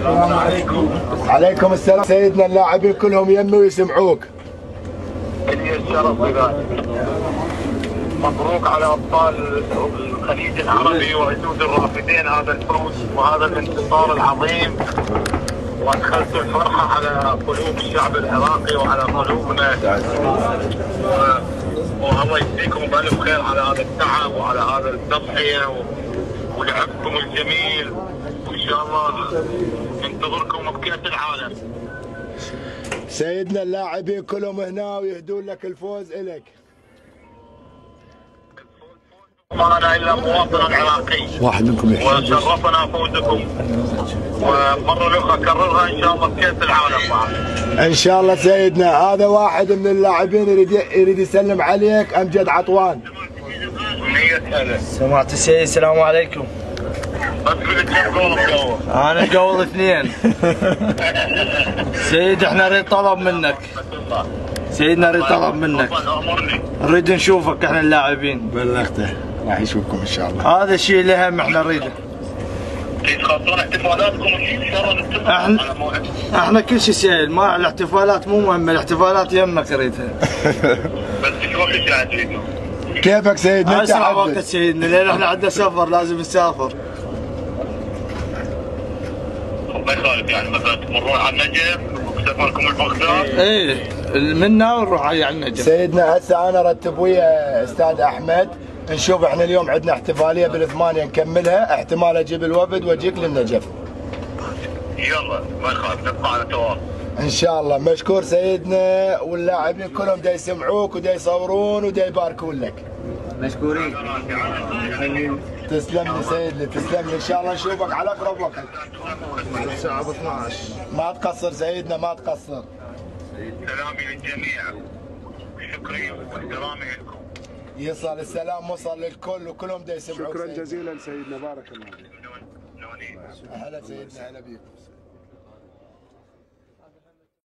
السلام عليكم. عليكم السلام سيدنا، اللاعبين كلهم يمي ويسمعوك. لي الشرف بذلك. مبروك على ابطال الخليج العربي واسود الرافدين هذا الفوز وهذا الانتصار العظيم، وادخلتوا الفرحه على قلوب الشعب العراقي وعلى قلوبنا. والله يجزيكم بالف خير على هذا التعب وعلى هذا التضحيه ولعبكم الجميل، وان شاء الله ننتظركم بكأس العالم. سيدنا اللاعبين كلهم هنا ويهدون لك الفوز إلك. ما انا الا مواطن عراقي، واحد منكم يحتاج وشرفنا فوزكم، ومره اخرى اكررها ان شاء الله بكأس العالم بعد. ان شاء الله سيدنا. هذا واحد من اللاعبين يريد يسلم عليك، امجد عطوان. سمعت السيد السلام عليكم. انا مجوض اثنين. سيد احنا نريد طلب منك. سيدنا نريد طلب منك. نريد نشوفك احنا اللاعبين. بلغته راح يشوفكم ان شاء الله. هذا الشيء اللي هم احنا نريده. تخلصون احتفالاتكم ان شاء الله نتفق على موعد. احنا كل شيء سهل، ما الاحتفالات مو مهمه، الاحتفالات يمك اريدها. بس شو وقت جاهزين؟ كيفك سيدنا؟ انت اسرع وقت سيدنا، لان احنا عندنا سفر لازم نسافر. الله يخالف، يعني مثلا تمرون على النجف وسفركم البغداد؟ ايه منا ونروح على النجف. سيدنا هسه انا رتب ويا استاذ احمد، نشوف احنا اليوم عندنا احتفاليه بالثمانيه نكملها، احتمال اجيب الوفد واجيك للنجف. يلا ما يخالف، نبقى على تواصل. ان شاء الله. مشكور سيدنا، واللاعبين كلهم دا يسمعوك ودا يصورون ودا يباركون لك. مشكورين. تسلم لي سيدنا، تسلم لي. ان شاء الله نشوفك على اقرب وقت. الساعه 12. ما تقصر سيدنا، ما تقصر. سلامي للجميع، شكري واحترامي لكم. يصل السلام، وصل للكل وكلهم دا يسمعوك. شكرا جزيلا سيدنا، بارك الله فيك. هلا سيدنا، هلا بيك.